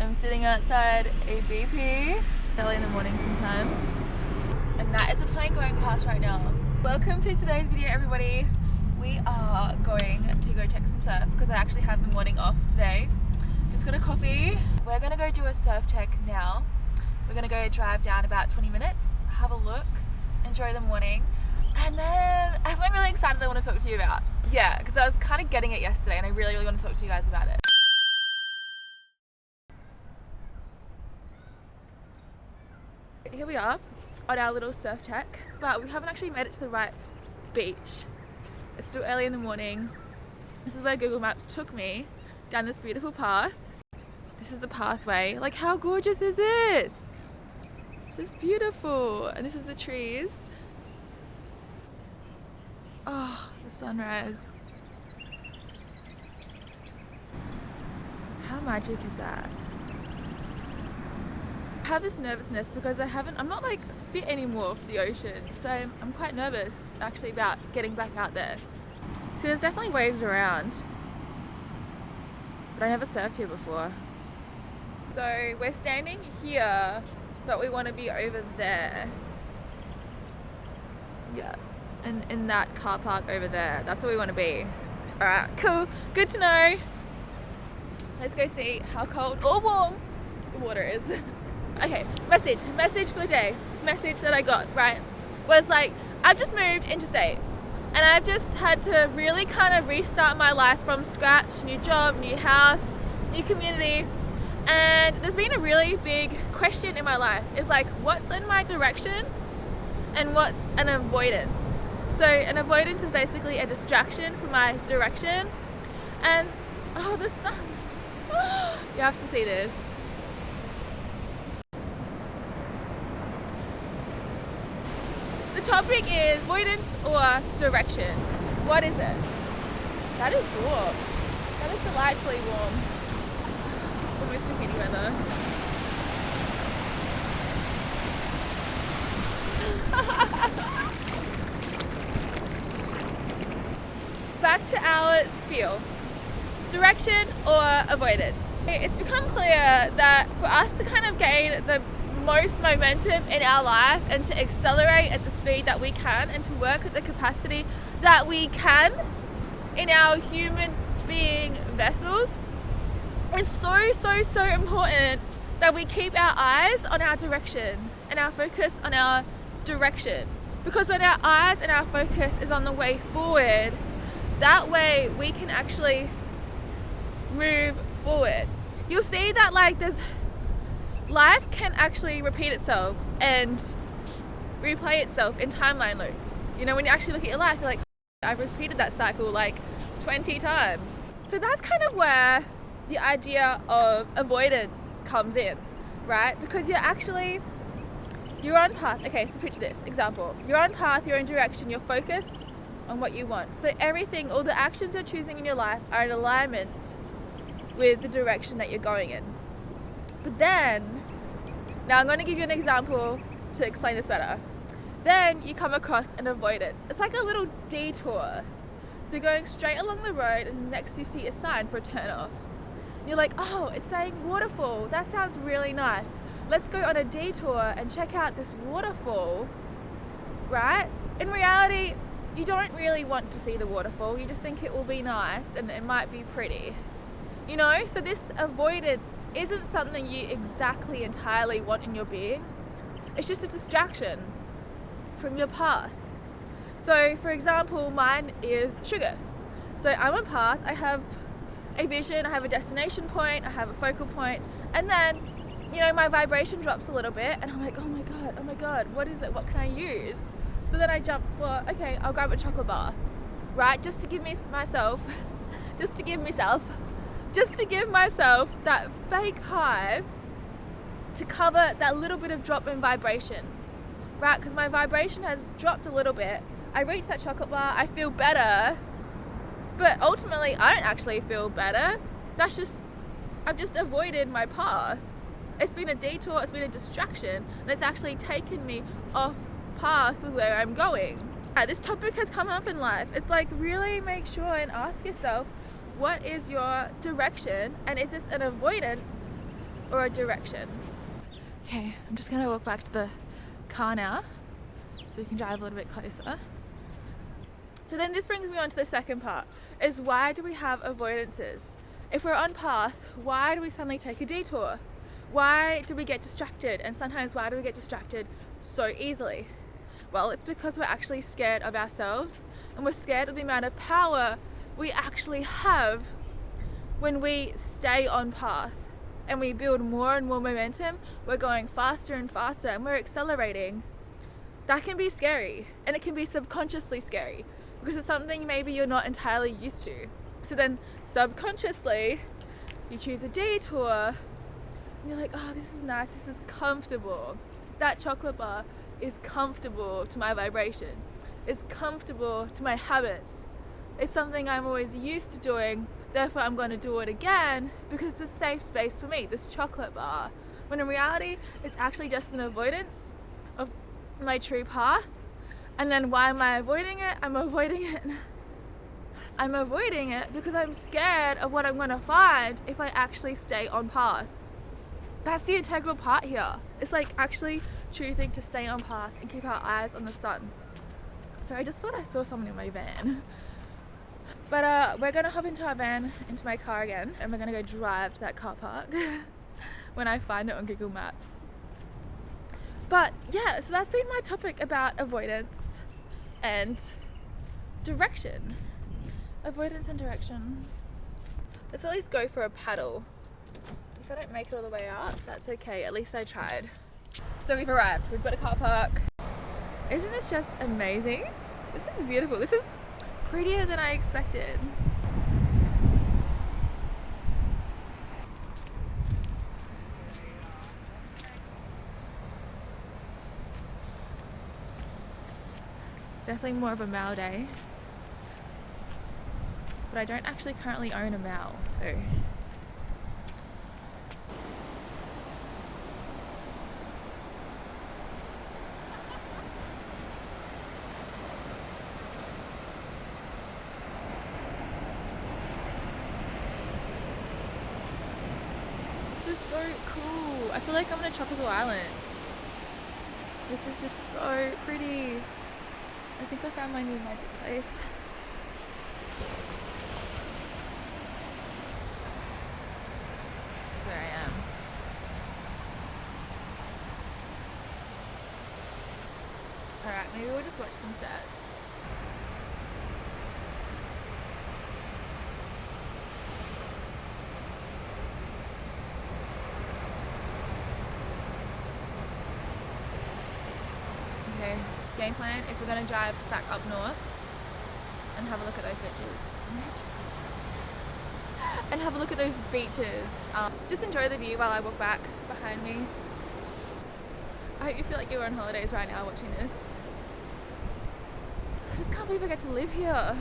I'm sitting outside a BP early in the morning sometime, and that is a plane going past right now. Welcome to today's video, everybody. We are going to go check some surf because I actually have the morning off today. Just got a coffee. We're gonna go do a surf check now. We're gonna go drive down about 20 minutes, have a look, enjoy the morning, and then I have something really excited I want to talk to you about. Yeah, because I was kind of getting it yesterday and I really want to talk to you guys about it. Here we are on our little surf check, but we haven't actually made it to the right beach. It's still early in the morning. This is where Google Maps took me, down this beautiful path. This is the pathway. Like, how gorgeous is this? This is beautiful. And this is the trees. Oh, the sunrise. How magic is that? I have this nervousness because I'm not like fit anymore for the ocean, so I'm quite nervous actually about getting back out there. So there's definitely waves around, but I never surfed here before. So we're standing here, but we want to be over there. Yeah, and in that car park over there, that's where we want to be. Alright, cool, good to know. Let's go see how cold or warm the water is. Okay, message for the day. Message that I got, right, was like, I've just moved interstate and I've just had to really kind of restart my life from scratch. New job, new house, new community. And there's been a really big question in my life. Is like, what's in my direction and what's an avoidance? So an avoidance is basically a distraction from my direction. And, oh, the sun. You have to see this. The topic is avoidance or direction. What is it? That is warm. That is delightfully warm. It's almost bikini weather. Back to our spiel. Direction or avoidance. It's become clear that for us to kind of gain the most momentum in our life and to accelerate at the speed that we can and to work at the capacity that we can in our human being vessels, it's so important that we keep our eyes on our direction and our focus on our direction. Because when our eyes and our focus is on the way forward, that way we can actually move forward. You'll see that like life can actually repeat itself and replay itself in timeline loops. You know, when you actually look at your life, you're like, I've repeated that cycle like 20 times. So that's kind of where the idea of avoidance comes in, right? Because you're on path. Okay, so picture this example. You're on path, you're in direction, you're focused on what you want. So everything, all the actions you're choosing in your life are in alignment with the direction that you're going in. But then, now I'm going to give you an example to explain this better. Then you come across an avoidance. It's like a little detour. So you're going straight along the road and next you see a sign for a turn off. And you're like, oh, it's saying waterfall. That sounds really nice. Let's go on a detour and check out this waterfall, right? In reality, you don't really want to see the waterfall. You just think it will be nice and it might be pretty. You know, so this avoidance isn't something you exactly entirely want in your being. It's just a distraction from your path. So for example, mine is sugar. So I'm on path, I have a vision, I have a destination point, I have a focal point, and then, you know, my vibration drops a little bit and I'm like, oh my God, what is it? What can I use? So then I jump for, okay, I'll grab a chocolate bar, right? Just to give myself that fake high to cover that little bit of drop in vibration, right? Because my vibration has dropped a little bit. I reach that chocolate bar, I feel better, but ultimately I don't actually feel better. I've just avoided my path. It's been a detour, it's been a distraction, and it's actually taken me off path with where I'm going. This topic has come up in life. It's like, really make sure and ask yourself, what is your direction, and is this an avoidance or a direction? Okay, I'm just gonna walk back to the car now so we can drive a little bit closer. So then this brings me on to the second part, is why do we have avoidances? If we're on path, why do we suddenly take a detour? Why do we get distracted? And sometimes why do we get distracted so easily? Well, it's because we're actually scared of ourselves, and we're scared of the amount of power we actually have when we stay on path and we build more and more momentum. We're going faster and faster and we're accelerating. That can be scary, and it can be subconsciously scary because it's something maybe you're not entirely used to. So then subconsciously you choose a detour and you're like, oh, this is nice, this is comfortable. That chocolate bar is comfortable to my vibration, is comfortable to my habits. It's something I'm always used to doing, therefore I'm going to do it again because it's a safe space for me, this chocolate bar. When in reality, it's actually just an avoidance of my true path. And then why am I avoiding it? I'm avoiding it because I'm scared of what I'm going to find if I actually stay on path. That's the integral part here. It's like actually choosing to stay on path and keep our eyes on the sun. So I just thought I saw someone in my van. But we're gonna hop into our van, into my car again, and we're gonna go drive to that car park when I find it on Google Maps. But yeah, so that's been my topic about avoidance and direction. Avoidance and direction. Let's at least go for a paddle. If I don't make it all the way out, that's okay, at least I tried. So we've arrived, we've got a car park. Isn't this just amazing? This is beautiful. This is prettier than I expected. It's definitely more of a Mao day. But I don't actually currently own a Mao, so. This is so cool. I feel like I'm on a tropical island. This is just so pretty. I think I found my new magic place. This is where I am. Alright, maybe we'll just watch some sets. Okay, game plan is we're going to drive back up north and have a look at those bitches. And have a look at those beaches. Just enjoy the view while I walk back behind me. I hope you feel like you're on holidays right now watching this. I just can't believe I get to live here.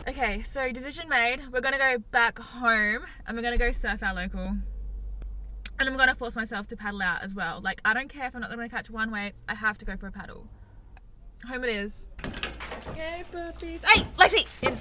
Okay, so decision made. We're gonna go back home and we're gonna go surf our local. And I'm gonna force myself to paddle out as well. Like, I don't care if I'm not gonna catch one wave, I have to go for a paddle. Home it is. Okay, puppies. Hey, Lacey! In.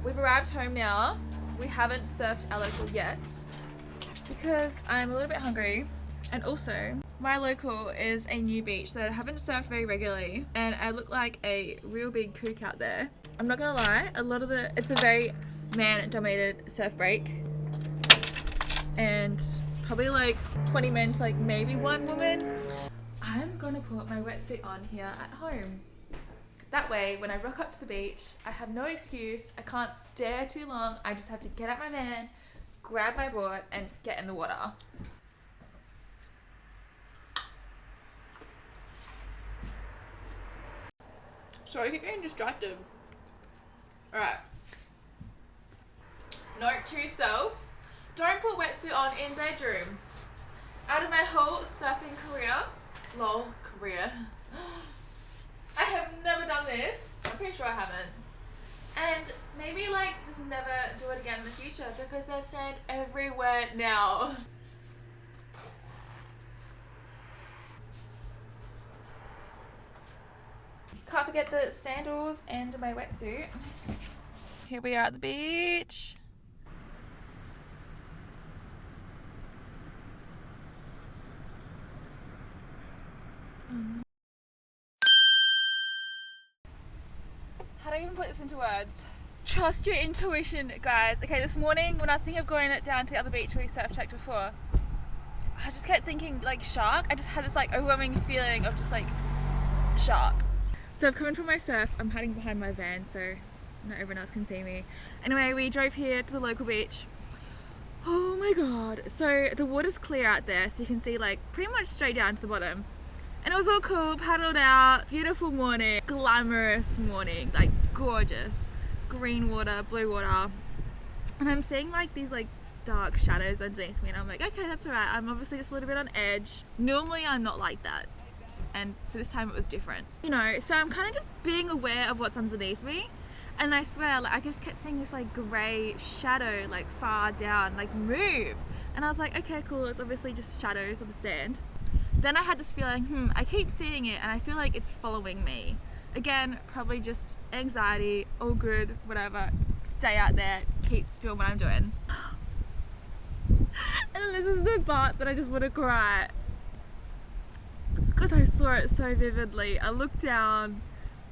We've arrived home now. We haven't surfed our local yet because I'm a little bit hungry. And also, my local is a new beach that I haven't surfed very regularly. And I look like a real big kook out there. I'm not gonna lie, it's a very man-dominated surf break. And probably like 20 men to like maybe one woman. I'm gonna put my wetsuit on here at home. That way, when I rock up to the beach, I have no excuse. I can't stare too long. I just have to get out my van, grab my board, and get in the water. Sorry, I keep getting distracted. Alright. Note to self. Don't put wetsuit on in bedroom. Out of my whole surfing career, career, I have never done this. I'm pretty sure I haven't. And maybe like just never do it again in the future because there's sand everywhere now. can't forget the sandals and my wetsuit. Here we are at the beach. How do I even put this into words? Trust your intuition, guys. Okay, this morning when I was thinking of going down to the other beach where we surf checked before, I just kept thinking like shark. I just had this like overwhelming feeling of just like shark. So I've come in from my surf. I'm hiding behind my van so not everyone else can see me. Anyway, we drove here to the local beach. Oh my god. So the water's clear out there so you can see like pretty much straight down to the bottom. And it was all cool, paddled out, beautiful morning, glamorous morning, like gorgeous. Green water, blue water. And I'm seeing like these like dark shadows underneath me and I'm like, okay, that's alright. I'm obviously just a little bit on edge. Normally I'm not like that. And so this time it was different. You know, so I'm kind of just being aware of what's underneath me. And I swear, like I just kept seeing this like grey shadow like far down, like move. And I was like, okay, cool, it's obviously just shadows of the sand. Then I had this feeling, I keep seeing it and I feel like it's following me. Again, probably just anxiety, all good, whatever. Stay out there, keep doing what I'm doing. And this is the part that I just want to cry. Because I saw it so vividly. I looked down,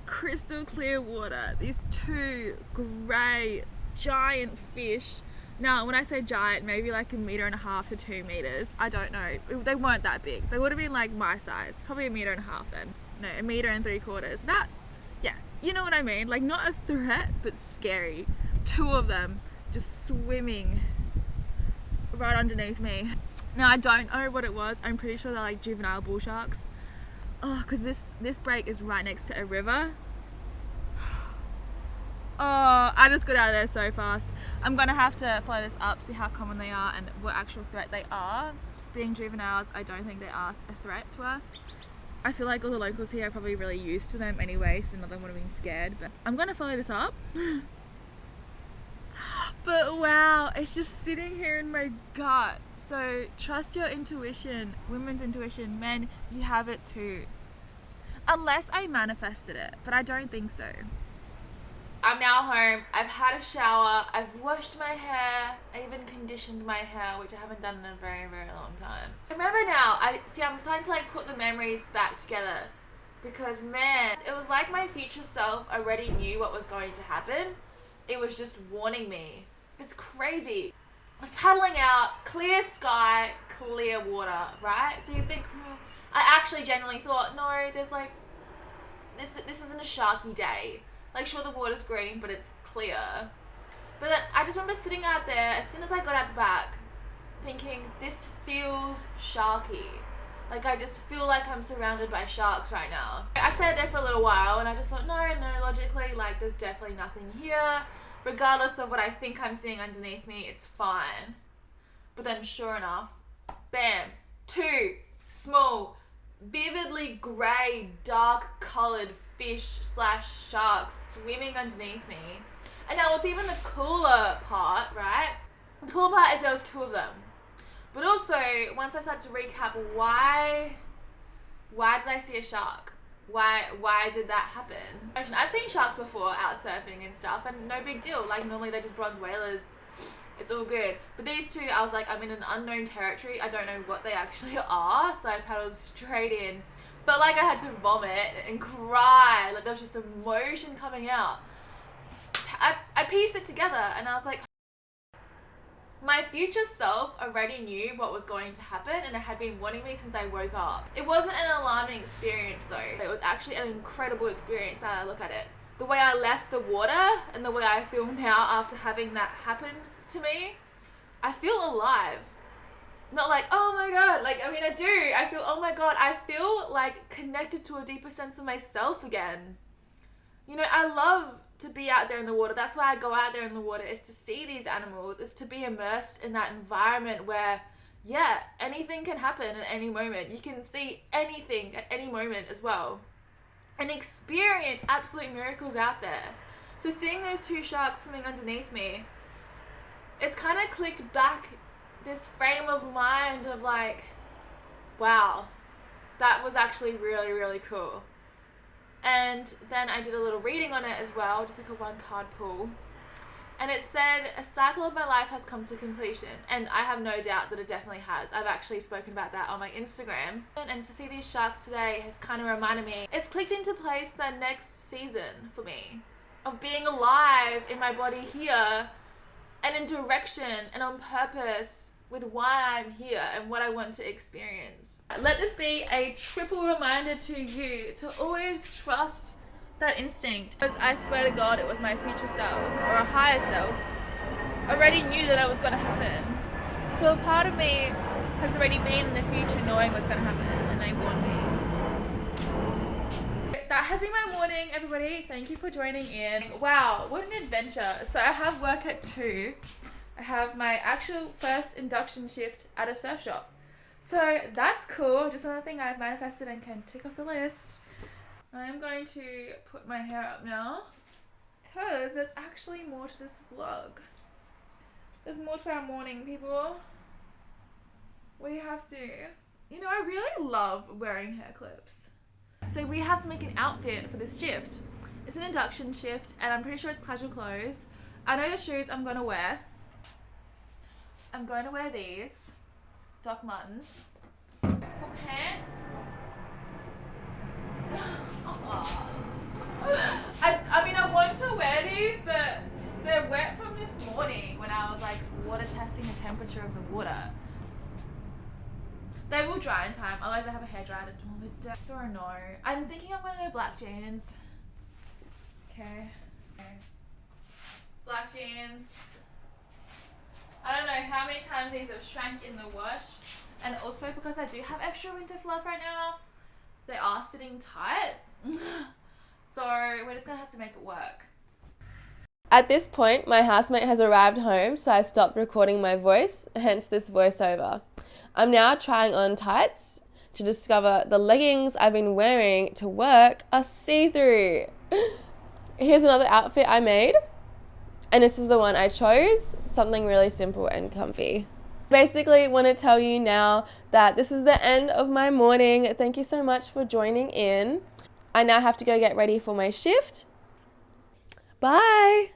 crystal clear water, these two grey giant fish. Now, when I say giant, maybe like 1.5 meters to 2 meters. I don't know. They weren't that big. They would have been like my size, probably 1.5 meters then. No, 1.75 meters. That, yeah, you know what I mean? Like not a threat, but scary. Two of them just swimming right underneath me. Now I don't know what it was. I'm pretty sure they're like juvenile bull sharks. Oh, because this break is right next to a river. Oh, I just got out of there so fast. I'm gonna have to follow this up, see how common they are and what actual threat they are. Being juveniles, I don't think they are a threat to us. I feel like all the locals here are probably really used to them anyway, so none of them would have been scared. But I'm gonna follow this up. But wow, it's just sitting here in my gut. So trust your intuition, women's intuition, men, you have it too. Unless I manifested it, but I don't think so. I'm now home, I've had a shower, I've washed my hair, I even conditioned my hair, which I haven't done in a very, very long time. I remember now, I'm starting to like put the memories back together because man, it was like my future self already knew what was going to happen. It was just warning me. It's crazy. I was paddling out, clear sky, clear water, right? So you think, I actually genuinely thought, no, there's like, this isn't a sharky day. Like sure the water's green, but it's clear. But then I just remember sitting out there as soon as I got out the back, thinking this feels sharky. Like I just feel like I'm surrounded by sharks right now. I sat there for a little while and I just thought, no, logically, like there's definitely nothing here. Regardless of what I think I'm seeing underneath me, it's fine. But then sure enough, bam, two small, vividly grey, dark coloured fish / sharks swimming underneath me. And now what's even the cooler part, right? The cooler part is there was two of them. But also, once I started to recap, why did I see a shark? Why did that happen? I've seen sharks before out surfing and stuff and no big deal. Like normally they're just bronze whalers. It's all good. But these two, I was like, I'm in an unknown territory. I don't know what they actually are. So I paddled straight in. Felt like I had to vomit and cry. Like there was just emotion coming out. I pieced it together and I was like, my future self already knew what was going to happen and it had been wanting me since I woke up. It wasn't an alarming experience though. It was actually an incredible experience now that I look at it. The way I left the water and the way I feel now after having that happen to me, I feel alive. Not like, oh my god, like, I mean I do. I feel, oh my god, I feel like connected to a deeper sense of myself again. You know, I love to be out there in the water. That's why I go out there in the water, is to see these animals, is to be immersed in that environment where, yeah, anything can happen at any moment. You can see anything at any moment as well. And experience absolute miracles out there. So seeing those two sharks swimming underneath me, it's kind of clicked back this frame of mind of like, wow, that was actually really, really cool. And then I did a little reading on it as well, just like a 1 card pull. And it said, a cycle of my life has come to completion. And I have no doubt that it definitely has. I've actually spoken about that on my Instagram. And to see these sharks today has kind of reminded me, it's clicked into place the next season for me. Of being alive in my body here, and in direction and on purpose with why I'm here and what I want to experience. Let this be a triple reminder to you to always trust that instinct. Because I swear to God, it was my future self or a higher self already knew that it was going to happen. So a part of me has already been in the future knowing what's going to happen, and they warned me. That has been my morning, everybody. Thank you for joining in. Wow, what an adventure. So I have work at 2. I have my actual first induction shift at a surf shop. So that's cool. Just another thing I've manifested and can tick off the list. I'm going to put my hair up now because there's actually more to this vlog. There's more to our morning, people. We have to, you know, I really love wearing hair clips. So we have to make an outfit for this shift. It's an induction shift and I'm pretty sure it's casual clothes. I know the shoes I'm going to wear. I'm going to wear these Doc Martens. For pants, I mean, I want to wear these, but they're wet from this morning when I was like water testing the temperature of the water. They will dry in time, otherwise I have a hair dryer to do all the day. So no. I'm thinking I'm gonna go black jeans. Okay. Black jeans. I don't know how many times these have shrank in the wash. And also because I do have extra winter fluff right now, they are sitting tight. So we're just gonna have to make it work. At this point, my housemate has arrived home, so I stopped recording my voice, hence this voiceover. I'm now trying on tights to discover the leggings I've been wearing to work are see-through. Here's another outfit I made, and this is the one I chose, something really simple and comfy. Basically, want to tell you now that this is the end of my morning. Thank you so much for joining in. I now have to go get ready for my shift. Bye.